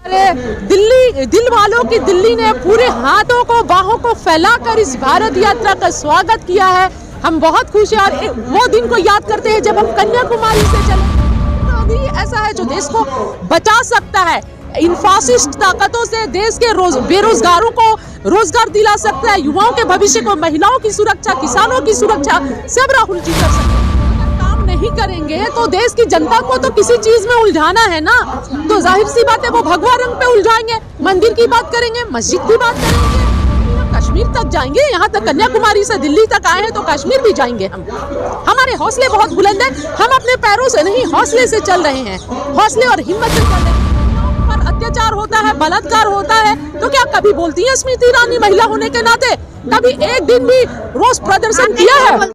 दिल्ली दिल वालों की दिल्ली ने पूरे हाथों को बाहों को फैलाकर इस भारत यात्रा का स्वागत किया है। हम बहुत खुश हैं और वो दिन को याद करते हैं जब हम कन्याकुमारी से चले। मोदी ऐसा है जो देश को बचा सकता है, इन फासिस्ट ताकतों से देश के बेरोजगारों को रोजगार दिला सकता है, युवाओं के भविष्य को, महिलाओं की सुरक्षा, किसानों की सुरक्षा सब राहुल जी कर सकते हैं। नहीं करेंगे तो देश की जनता को तो किसी चीज में उलझाना है ना, तो जाहिर सी बात है वो भगवा रंग पे उलझाएंगे। मंदिर की बात करेंगे, मस्जिद की बात करेंगे, कश्मीर तक जाएंगे। यहाँ तक कन्याकुमारी से दिल्ली तक आए हैं तो कश्मीर भी जाएंगे हम। हमारे हौसले बहुत बुलंद हैं, हम अपने पैरों से नहीं हौसले से चल रहे हैं, हौसले और हिम्मत से चल रहे हैं। पर अत्याचार होता है, बलात्कार होता है तो क्या कभी बोलती है स्मृति ईरानी महिला होने के नाते? कभी एक दिन भी रोष प्रदर्शन किया है?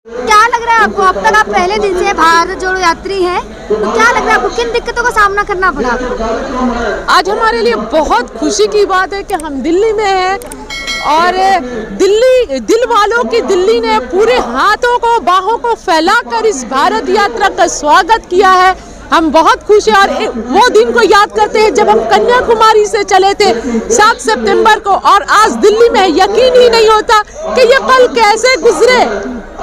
क्या लग रहा है आपको, अब तक आप पहले दिन से भारत जोड़ो यात्री हैं, तो क्या लग रहा है आपको, किन दिक्कतों का सामना करना पड़ा आपको? आज हमारे लिए बहुत खुशी की बात है कि हम दिल्ली में हैं और दिल वालों की दिल्ली ने पूरे हाथों को बाहों को फैलाकर इस भारत यात्रा का स्वागत किया है। हम बहुत खुश हैं और वो दिन को याद करते हैं जब हम कन्याकुमारी से चले थे 7 सितंबर को, और आज दिल्ली में यकीन ही नहीं होता कि ये पल कैसे गुजरे।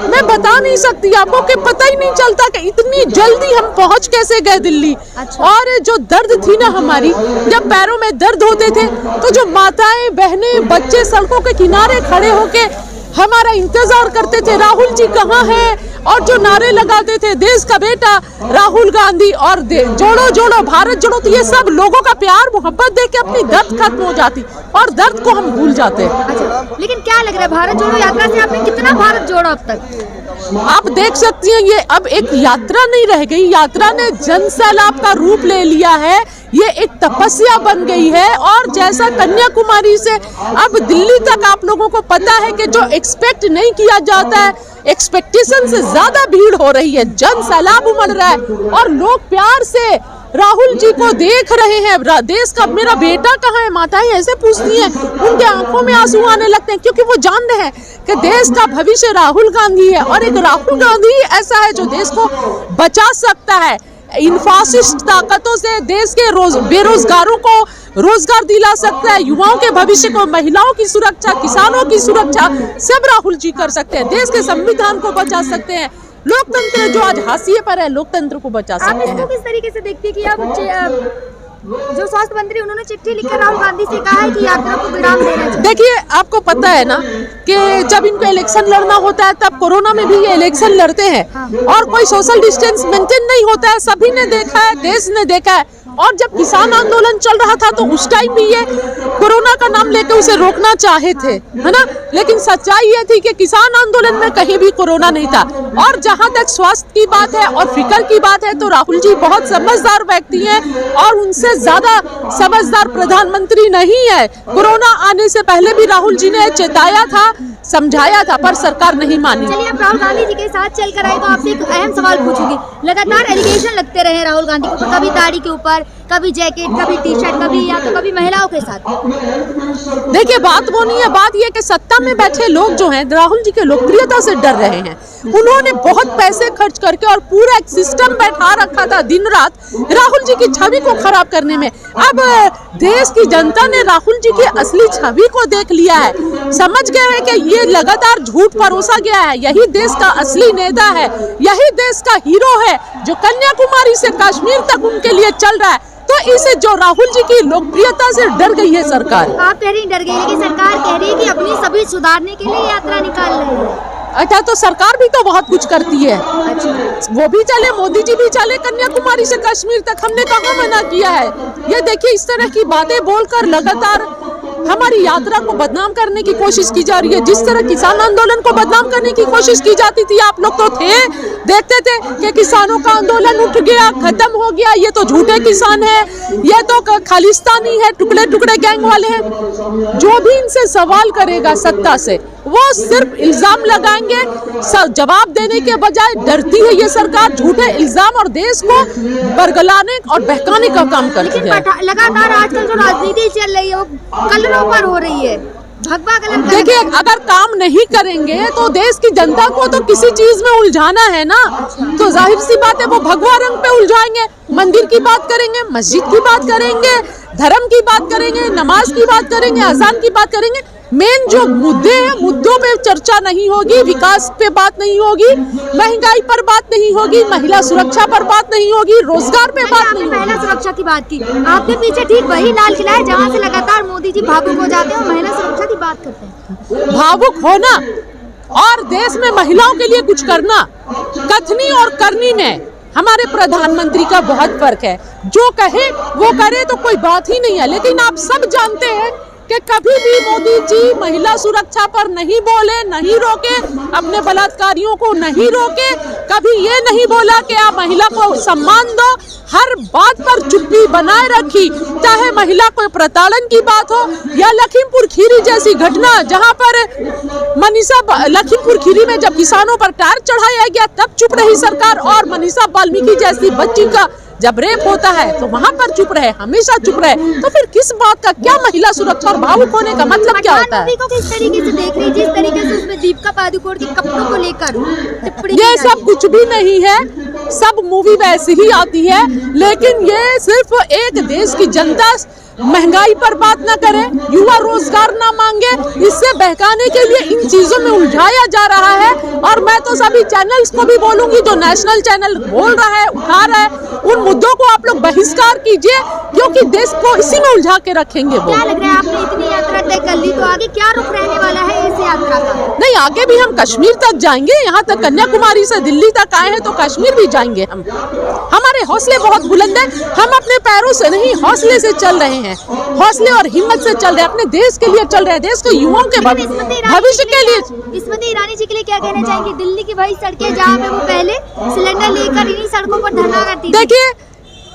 मैं बता नहीं सकती आपको कि पता ही नहीं चलता कि इतनी जल्दी हम पहुंच कैसे गए दिल्ली। अच्छा। और जो दर्द थी ना हमारी, जब पैरों में दर्द होते थे तो जो माताएं बहनें बच्चे सड़कों के किनारे खड़े होके हमारा इंतजार करते थे, राहुल जी कहाँ हैं, और जो नारे लगाते थे देश का बेटा राहुल गांधी और जोड़ो जोड़ो भारत जोड़ो, तो ये सब लोगों का प्यार मोहब्बत देख के अपनी दर्द खत्म हो जाती और दर्द को हम भूल जाते। अच्छा, लेकिन क्या लग रहा है भारत जोड़ो यात्रा से आपने कितना भारत जोड़ा अब तक? आप देख सकती हैं ये अब एक यात्रा नहीं रह गई, यात्रा ने जन सैलाब का रूप ले लिया है, ये एक तपस्या बन गई है। और जैसा कन्याकुमारी से अब दिल्ली तक आप लोगों को पता है कि जो एक्सपेक्ट नहीं किया जाता है, एक्सपेक्टेशन से ज्यादा भीड़ हो रही है, जन सैलाब उमड़ रहा है और लोग प्यार से राहुल जी को देख रहे हैं। देश का मेरा बेटा कहाँ है, माताएं ऐसे पूछती हैं, उनके आंखों में आंसू आने लगते हैं क्योंकि वो जान रहे हैं कि देश का भविष्य राहुल गांधी है और एक राहुल गांधी ऐसा है जो देश को बचा सकता है, इन फासिस्ट ताकतों से देश के बेरोजगारों को रोजगार दिला सकता है, युवाओं के भविष्य को, महिलाओं की सुरक्षा, किसानों की सुरक्षा सब राहुल जी कर सकते हैं, देश के संविधान को बचा सकते हैं, लोकतंत्र जो आज हाशिए पर है लोकतंत्र को बचा सकते हैं। आप इसको किस तरीके से देखती है कि अब जो स्वास्थ्य मंत्री उन्होंने चिट्ठी लिखकर राहुल गांधी से कहा है कि यात्रा को विराम देना चाहिए? देखिए आपको पता है ना कि जब इनको इलेक्शन लड़ना होता है तब कोरोना में भी ये इलेक्शन लड़ते हैं। हाँ। और कोई सोशल डिस्टेंस मेंटेन नहीं होता है, सभी ने देखा है, देश ने देखा है। और जब किसान आंदोलन चल रहा था तो उस टाइम भी ये कोरोना का नाम लेकर उसे रोकना चाहे थे, है ना, लेकिन सच्चाई ये थी कि किसान आंदोलन में कहीं भी कोरोना नहीं था। और जहां तक स्वास्थ्य की बात है और फिक्र की बात है तो राहुल जी बहुत समझदार व्यक्ति हैं और उनसे ज्यादा समझदार प्रधानमंत्री नहीं है। कोरोना आने से पहले भी राहुल जी ने चेताया था, समझाया था, पर सरकार नहीं मानी। चलिए अब राहुल गांधी जी के साथ चलकर आए तो आपसे एक अहम सवाल पूछूंगी। लगातार एलिगेशन लगते रहे राहुल गांधी के ऊपर, कभी दाढ़ी के ऊपर, कभी जैकेट, कभी टी शर्ट, कभी या तो कभी महिलाओं के साथ। देखिए बात वो नहीं है, बात ये कि सत्ता में बैठे लोग जो हैं राहुल जी के लोकप्रियता से डर रहे हैं। उन्होंने बहुत पैसे खर्च करके और पूरा एक सिस्टम बैठा रखा था दिन रात राहुल जी की छवि को खराब करने में। अब देश की जनता ने राहुल जी की असली छवि को देख लिया है, समझ गए हैं कि ये लगातार झूठ परोसा गया है, यही देश का असली नेता है, यही देश का हीरो है जो कन्याकुमारी से कश्मीर तक उनके लिए चल रहा है। तो इसे जो राहुल जी की लोकप्रियता से डर गई है सरकार। आप कह रही डर गई, लेकिन सरकार कह रही है कि अपनी सभी सुधारने के लिए यात्रा निकाल रही है। अच्छा तो सरकार भी तो बहुत कुछ करती है। अच्छा। वो भी चले, मोदी जी भी चले कन्याकुमारी से कश्मीर तक, हमने कहाँ मना किया है। ये देखिए इस तरह की बातें बोलकर लगातार हमारी यात्रा को बदनाम करने की कोशिश की जा रही है। जिस तरह किसान आंदोलन को बदनाम करने की कोशिश की जाती थी, आप लोग तो थे, देखते थे कि किसानों का आंदोलन उठ गया, खत्म हो गया, ये तो झूठे किसान है, ये तो खालिस्तानी है, टुकड़े टुकड़े गैंग वाले हैं। जो भी इनसे सवाल करेगा सत्ता से वो सिर्फ इल्जाम लगाएंगे, जवाब देने के बजाय डरती है ये सरकार, झूठे इल्जाम और देश को बरगलाने और बहकाने का काम करती है। लगातार आजकल जो राजनीति चल रही है वो कलरों पर हो रही है, भगवा कलम देखिए, अगर काम नहीं करेंगे तो देश की जनता को तो किसी चीज में उलझाना है ना, तो जाहिर सी बात है वो भगवा रंग पे उलझाएंगे। मंदिर की बात करेंगे, मस्जिद की बात करेंगे, धर्म की बात करेंगे, नमाज की बात करेंगे, अजान की बात करेंगे। मेन जो मुद्दे हैं, मुद्दों पे चर्चा नहीं होगी, विकास पे बात नहीं होगी, महंगाई पर बात नहीं होगी, महिला सुरक्षा पर बात नहीं होगी, रोजगार पे बात नहीं होगी। महिला सुरक्षा की बात की, आपके पीछे ठीक वही लाल किला है जहाँ से लगातार मोदी जी भावुक हो जाते हैं और महिला सुरक्षा की बात करते हैं। भावुक होना और देश में महिलाओं के लिए कुछ करना, कथनी और करनी में हमारे प्रधानमंत्री का बहुत फर्क है। जो कहे वो करे तो कोई बात ही नहीं है, लेकिन आप सब जानते हैं कि कभी भी मोदी जी महिला सुरक्षा पर नहीं बोले, नहीं रोके, अपने बलात्कारियों को नहीं रोके, कभी ये नहीं बोला कि आप महिला को सम्मान दो। हर बात पर चुप्पी बनाए रखी, चाहे महिला को प्रताड़न की बात हो या लखीमपुर खीरी जैसी घटना, जहां पर लखीमपुर खीरी में जब किसानों पर टायर चढ़ाया गया तब चुप रही सरकार, और मनीषा वाल्मीकि जैसी बच्ची का जब रेप होता है तो वहां पर चुप रहे, हमेशा चुप रहे। तो फिर किस बात का क्या महिला सुरक्षा और भावुक होने का मतलब क्या होता है? को किस तरीके से देख रही, जिस तरीके से उसमें दीपिका पादुकोण के कपड़ों को लेकर टिप्पणी, ये सब कुछ भी नहीं है, सब मूवी वैसी ही आती है, लेकिन ये सिर्फ एक देश की जनता महंगाई पर बात न करे, युवा रोजगार ना मांगे, इससे बहकाने के लिए इन चीजों में उलझाया जा रहा है। और मैं तो सभी चैनल्स को भी बोलूंगी, जो नेशनल चैनल बोल रहा है, उठा रहा है, उन मुद्दों को आप लोग बहिष्कार कीजिए, क्योंकि देश को इसी में उलझा के रखेंगे वो। क्या लग रहा है, आपने इतनी यात्रा तय कर ली तो आगे क्या रुख रहने वाला है इस यात्रा का? नहीं, आगे भी हम कश्मीर तक जाएंगे, यहाँ तक कन्याकुमारी से दिल्ली तक आए हैं तो कश्मीर भी जाएंगे हम। हमारे हौसले बहुत बुलंद हैं, हम अपने पैरों से नहीं हौसले से चल रहे हैं, हौसले और हिम्मत से चल रहे हैं, अपने देश के लिए चल रहे हैं, देश के युवाओं के भविष्य के लिए। स्मृति ईरानी जी के लिए क्या कहना चाहेंगे? दिल्ली की वही सड़कें जहाँ पे वो पहले सिलेंडर लेकर इन्हीं सड़कों पर धरना करती थी। देखिए,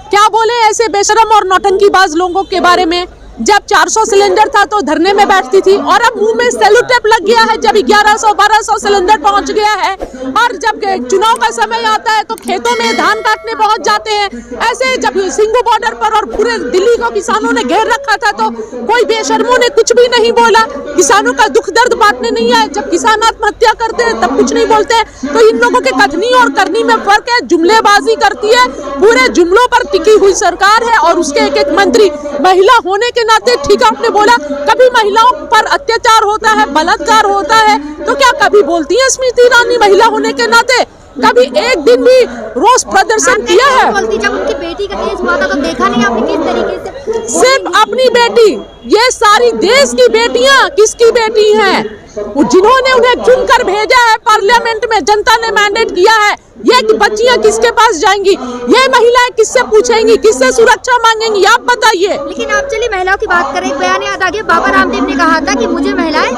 क्या बोले ऐसे बेशरम और नौटंकीबाज लोगों के बारे में। जब 400 सिलेंडर था तो धरने में बैठती थी, और अब मुंह में सेलो टेप लग गया है जब 1100-1200 सिलेंडर पहुंच गया है। और जब चुनाव का समय आता है तो खेतों में धान काटने पहुंच जाते हैं। ऐसे जब सिंघू बॉर्डर पर और पूरे दिल्ली को किसानों ने घेर रखा था तो कोई बेशर्मों ने कुछ भी नहीं बोला, किसानों का दुख दर्द बांटने नहीं आए। जब किसान आत्महत्या करते हैं तब कुछ नहीं बोलते हैं। तो इन लोगों के कथनी और करनी में फर्क है, जुमलेबाजी करती है, पूरे जुमलों पर टिकी हुई सरकार है, और उसके एक मंत्री महिला होने के नाते, ठीक आपने बोला, कभी महिलाओं पर अत्याचार होता है, बलात्कार होता है, तो क्या कभी बोलती है स्मृति ईरानी महिला होने के नाते? कभी एक दिन भी रोष प्रदर्शन किया है? जब उनकी बेटी का केस हुआ था तो देखा नहीं आपने किस तरीके से? सिर्फ अपनी बेटी, ये सारी देश की बेटियां किसकी बेटी हैं? जिन्होंने उन्हें चुनकर भेजा है पार्लियामेंट में, जनता ने मैंडेट किया है, ये बच्चियां किसके पास जाएंगी? ये महिलाएं किससे पूछेंगी, किससे सुरक्षा मांगेंगी? आप बताइए। लेकिन आप चलिए महिलाओं की बात करें, बयान याद आ गया, बाबा रामदेव ने कहा था कि मुझे महिलाएं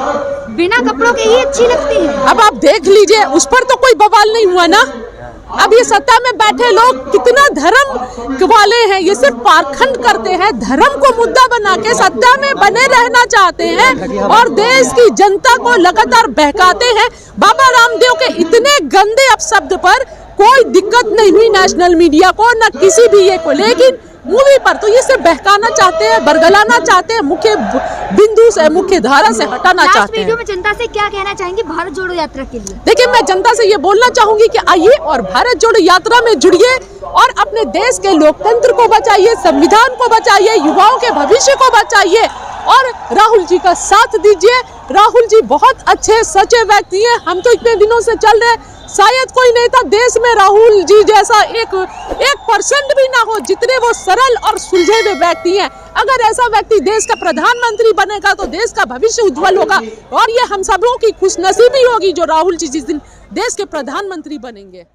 बिना कपड़ों के ही अच्छी लगती है। अब आप देख लीजिए, उस पर तो कोई बवाल नहीं हुआ ना। अब ये सत्ता में बैठे लोग कितना धर्म वाले हैं, ये सिर्फ पाखंड करते हैं, धर्म को मुद्दा बना के सत्ता में बने रहना चाहते हैं और देश की जनता को लगातार बहकाते हैं। बाबा रामदेव के इतने गंदे अपशब्द पर कोई दिक्कत नहीं हुई नेशनल मीडिया को, न किसी भी ये को, लेकिन मूवी पर तो ये सिर्फ बहकाना चाहते हैं, बरगलाना चाहते हैं, मुख्य बिंदु से, मुख्य धारा से हटाना चाहते हैं। वीडियो में जनता से क्या कहना चाहेंगे भारत जोड़ो यात्रा के लिए? देखिए, मैं जनता से ये बोलना चाहूंगी कि आइए और भारत जोड़ो यात्रा में जुड़िए और अपने देश के लोकतंत्र को बचाइए, संविधान को बचाइए, युवाओं के भविष्य को बचाइए और राहुल जी का साथ दीजिए। राहुल जी बहुत अच्छे सच्चे व्यक्ति हैं, हम तो इतने दिनों से चल रहे, शायद कोई नेता देश में राहुल जी जैसा 1% भी ना हो, जितने वो सरल और सुलझे हुए व्यक्ति हैं। अगर ऐसा व्यक्ति देश का प्रधानमंत्री बनेगा तो देश का भविष्य उज्जवल होगा और ये हम सबों की खुशनसीबी होगी जो राहुल जी जिस दिन देश के प्रधानमंत्री बनेंगे।